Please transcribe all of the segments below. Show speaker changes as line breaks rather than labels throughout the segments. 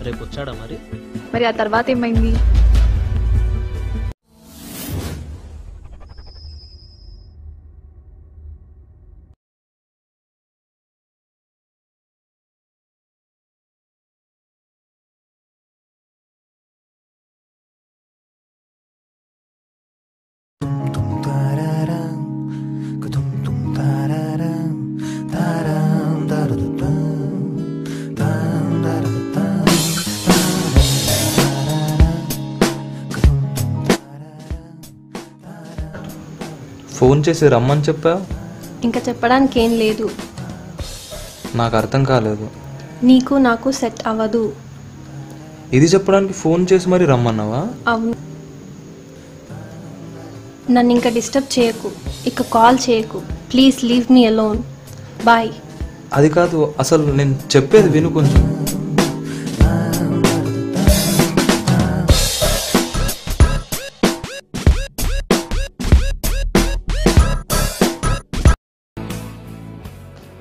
రేపు వచ్చాడా మరి?
మరి ఆ తర్వాత ఏమైంది?
ఫోన్ చేసి రమ్మని చెప్పా.
ఇంకా చెప్పడానికి ఏం లేదు.
నాకు అర్థం కాలేదు.
నీకు నాకు సెట్ అవ్వదు.
ఇది చెప్పడానికి ఫోన్ చేసి మరి రమ్మన్నావా?
అవును. నన్ను ఇంకా డిస్టర్బ్ చేయకు, ఇక కాల్ చేయకు. Please leave me alone. Bye.
అది కాదు, అసలు నేను చెప్పేది విను కొంచెం.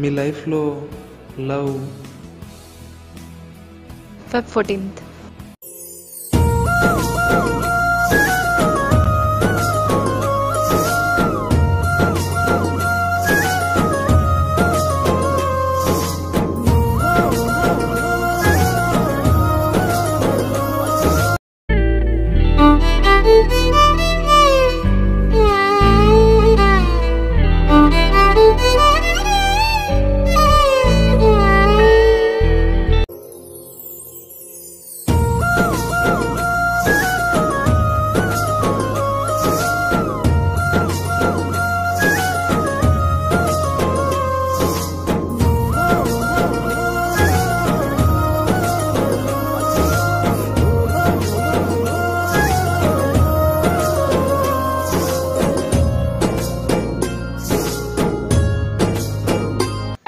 మీ లైఫ్లో లవ్
Feb 14th.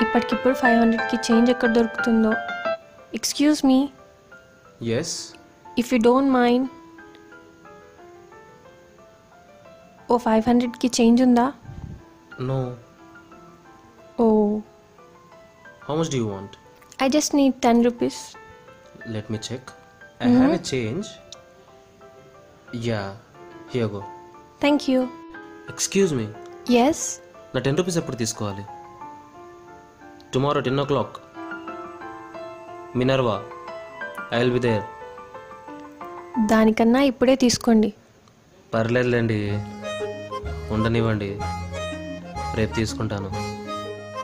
ఇప్పటికిప్పుడు 500కి చేంజ్ ఎక్కడ దొరుకుతుందో. Excuse me,
yes.
If you don't mind, oh 500కి చేంజ్ ఉందా?
No.
Oh,
how much do you want?
I just need 10 rupees.
Let me check. I have a change. Yeah, here go.
Thank you.
Excuse me,
yes.
నా 10 rupees ఎప్పుడు తీసుకోవాలి? Tomorrow 10 o'clock. Minerva, I will be there.
దానికన్నా ఇప్పుడే తీసుకోండి.
పర్లేదులేండి, ఉండనివ్వండి, రేపు తీసుకుంటాను.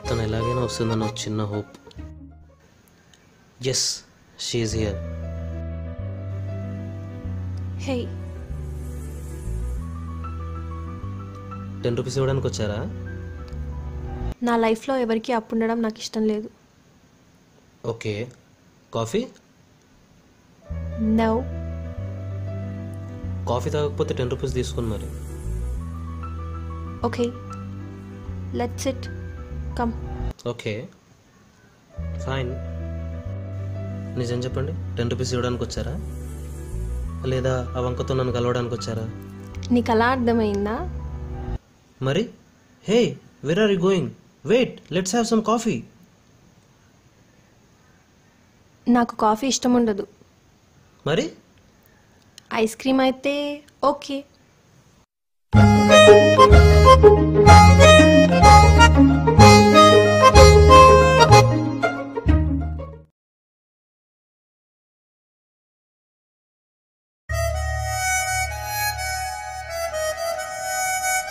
తను ఎలాగైనా వస్తుందన్న ఒక చిన్న hope. Yes, she is here.
Hey,
10 rupees ఇవ్వడానికి వచ్చారా?
నా లైఫ్లో ఎవరికి అప్పు ఉండడం నాకు ఇష్టం లేదు.
Okay, coffee?
నో.
కాఫీ తాగకపోతే 10 రూపీస్ తీసుకుని మరి.
Okay, let's it come.
Okay, fine. నిజం చెప్పండి, 10 రూపీస్ ఇవ్వడానికి వచ్చారా, లేదా ఆ వంకతో నన్ను కలవడానికి వచ్చారా?
నీకు అలా అర్థమైందా?
మరి hey, where are you going? Wait, let's have some coffee.
నాకు కాఫీ ఇష్టం ఉండదు.
మరి
ఐస్ క్రీమ్ అయితే okay.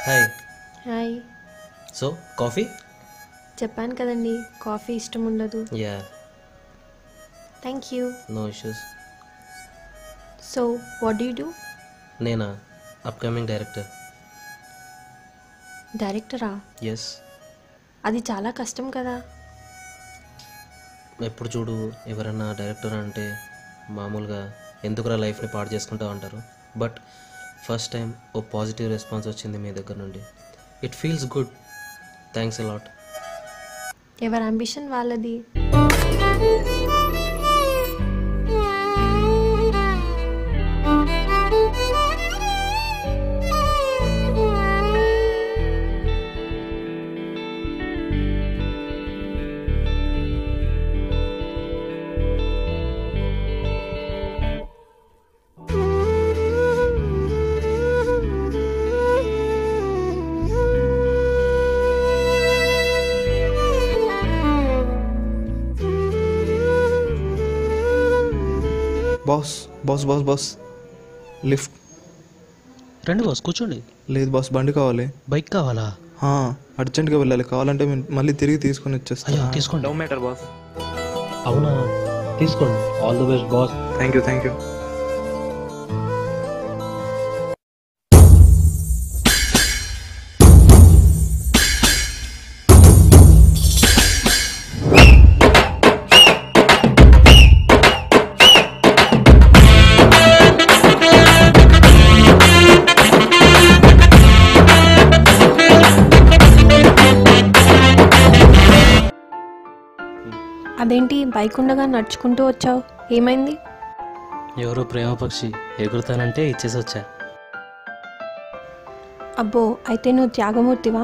Hi.
Hi.
So coffee?
చెప్పాను కదండి, కాఫీ ఇష్టం ఉండదు.
Yeah,
thank you.
No issues.
So what do you do?
నేనా? Upcoming director.
డైరెక్టరా?
ఎస్.
అది చాలా కష్టం కదా.
ఎప్పుడు చూడు ఎవరన్నా డైరెక్టర్ అంటే మామూలుగా ఎందుకురా లైఫ్ని పాడు చేసుకుంటా ఉంటారు. But first time O positive response వచ్చింది మీ దగ్గర నుండి. It feels good. Thanks a lot.
ఎవరి అంబిషన్ వాళ్ళది.
Boss boss boss boss lift.
రండి బాస్, కూర్చోండి.
లేదు బాస్, బండి కావాలి.
బైక్ కావాలా?
అర్జెంట్గా వెళ్ళాలి. కావాలంటే మళ్ళీ తిరిగి తీసుకొని వచ్చేస్తాను.
అయ్యో తీసుకోండి.
Love matter boss.
అవునా, తీసుకోండి. All the best boss.
Thank you.
అదేంటి బైక్ ఉండగా నడుచుకుంటూ వచ్చావు, ఏమైంది?
ఎవరో ప్రేమ పక్షి ఎగురుతానంటే ఇచ్చేసి వచ్చా.
అబ్బో, అయితే నువ్వు త్యాగమూర్తివా?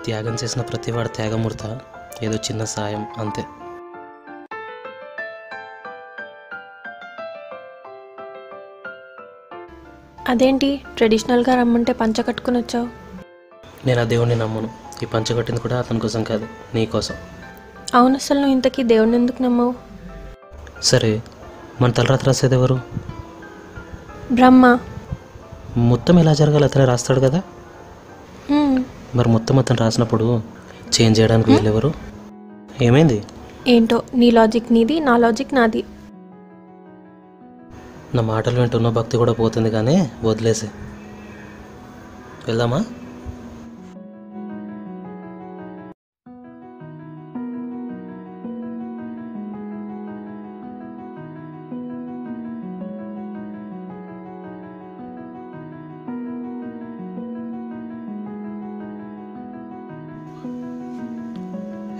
త్యాగం చేసిన ప్రతివాడు త్యాగమూర్త, ఏదో చిన్న సాయం అంతే.
అదేంటి ట్రెడిషనల్గా రమ్మంటే పంచ కట్టుకుని వచ్చావు?
నేను ఆ దేవుడిని నమ్మను. ఈ పంచ కట్టింది కూడా అతని కోసం కాదు, నీ కోసం.
అవును, అసలు నువ్వు ఇంతకీ దేవుడిని ఎందుకు నమ్మవు?
సరే, మన తలరాత రాసేది ఎవరు?
బ్రహ్మ.
మొత్తం ఎలా జరగాలి అతనే రాస్తాడు కదా.
హ్మ్.
మరి మొత్తం అతను రాసినప్పుడు చేంజ్ చేయడానికి వీళ్ళెవరు? ఏమైంది?
ఏంటో, నీ లాజిక్ నీది, నా లాజిక్ నాది.
నా మాటలు వింటున్న భక్తి కూడా పోతుంది, కానీ వదిలేసి వెళ్దామా?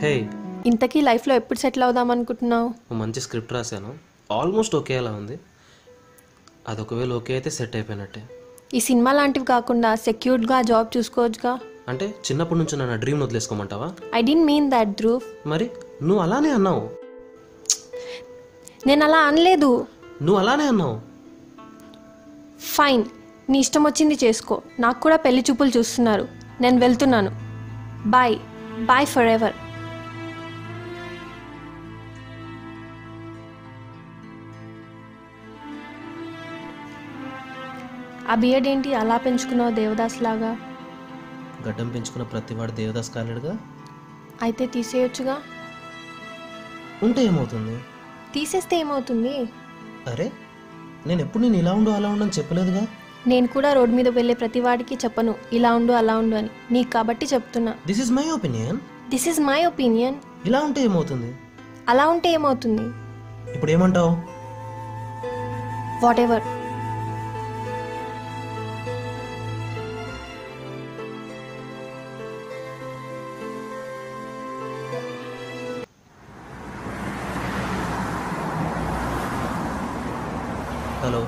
హే,
ఇంతకీ లైఫ్లో ఎప్పుడు సెటిల్ అవుదాం అనుకుంటున్నావు?
మంచి స్క్రిప్ట్ రాశాను, ఆల్మోస్ట్ ఓకేలా ఉంది. అది ఒకవేళ ఓకే అయితే సెట్ అయిపోయినట్టే.
ఈ సినిమా లాంటివి కాకుండా సెక్యూర్డ్గా జాబ్ చూసుకోవచ్చుగా.
అంటే చిన్నప్పటి నుంచి నా డ్రీమ్ వదిలేసుకోమంటావా?
I don't mean that Dhruv.
మరి నువ్వు అలానే అన్నావు.
నేను అలా అనలేదు.
నువ్వు అలానే అన్నావు.
ఫైన్, నీ ఇష్టం వచ్చింది చేసుకో. నాకు కూడా పెళ్లి చూపులు చూస్తున్నారు. నేను వెళ్తున్నాను. Bye bye forever. ఆ బియర్డ్ ఏంటి అలా పెంచుకున్నావు దేవదాస్ లాగా?
గడ్డం పెంచుకున్న ప్రతివాడు దేవదాస్ కాలేడుగా.
అయితే తీసేయొచ్చుగా.
ఉంటే ఏమవుతుంది?
తీసేస్తే ఏమవుతుంది?
అరే, నేను ఎప్పుడు నేను ఇలా ఉండు అలా ఉండు అని చెప్పలేదుగా.
నేను కూడా రోడ్ మీద వెళ్ళే ప్రతి వాడికి చెప్పను ఇలా ఉండు అలా ఉండు అని. నీకు కాబట్టి చెప్తున్నా.
This is my opinion.
This is my opinion.
ఇలా ఉంటే ఏమవుతుంది?
అలా ఉంటే ఏమవుతుంది?
ఇప్పుడు ఏమంటావు?
What ever.
హలో,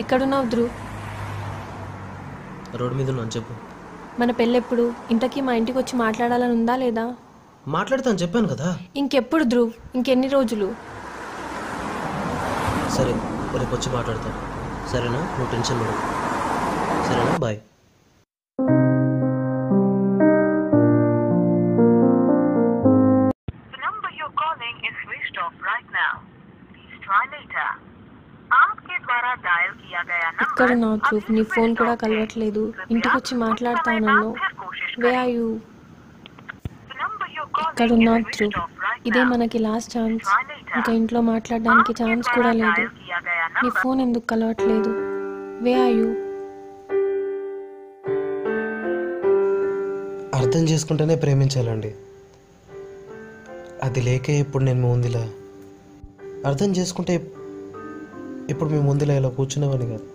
ఎక్కడున్నావు ధ్రువ్?
రోడ్ మీద ఉన్నాను, చెప్పు.
మన పెళ్ళెప్పుడు? ఇంతకీ మా ఇంటికి వచ్చి మాట్లాడాలని ఉందా లేదా?
మాట్లాడతాను చెప్పాను కదా.
ఇంకెప్పుడు ధ్రువ్? ఇంకెన్ని రోజులు?
సరే, రేపు వచ్చి మాట్లాడతాను. సరేనా? నువ్వు టెన్షన్ పడకు. సరేనా? బాయ్.
ఎక్కడున్నావు ధ్రువ్? నీ ఫోన్ కూడా కలవట్లేదు. ఇంటికి వచ్చి మాట్లాడతానన్నావు. వే ఆర్ యూ? ఎక్కడున్నావు ధ్రువ్? ఇదే మనకి లాస్ట్ ఛాన్స్. ఇంకా ఇంట్లో మాట్లాడడానికి ఛాన్స్ కూడా లేదు. నీ ఫోన్ ఎందుకు కలవట్లేదు? వే ఆర్ యూ?
అర్థం చేసుకుంటేనే ప్రేమించాలండి. అది లేకే ఇప్పుడు నేను మీ ముందులా. అర్థం చేసుకుంటే ఇప్పుడు మీ ముందులా ఇలా కూర్చునేవాడిని కాదు.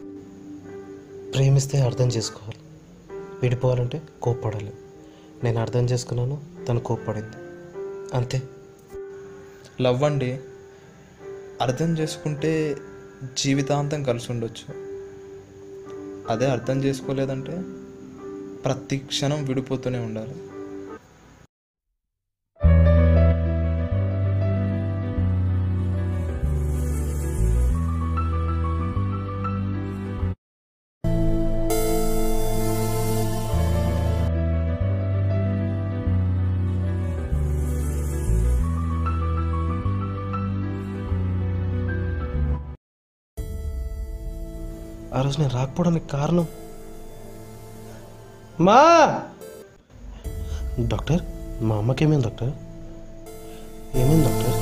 ప్రేమిస్తే అర్థం చేసుకోవాలి. విడిపోవాలంటే కోప్పడాలి. నేను అర్థం చేసుకున్నాను, తను కోప్పడింది, అంతే.
లవ్ అండి, అర్థం చేసుకుంటే జీవితాంతం కలిసి ఉండొచ్చు. అదే అర్థం చేసుకోలేదంటే ప్రతి క్షణం విడిపోతూనే ఉండాలి.
ఆ రోజు నేను రాకపోవడానికి కారణం మా డాక్టర్, మా అమ్మకి ఏమైంది డాక్టర్? ఏమైంది డాక్టర్?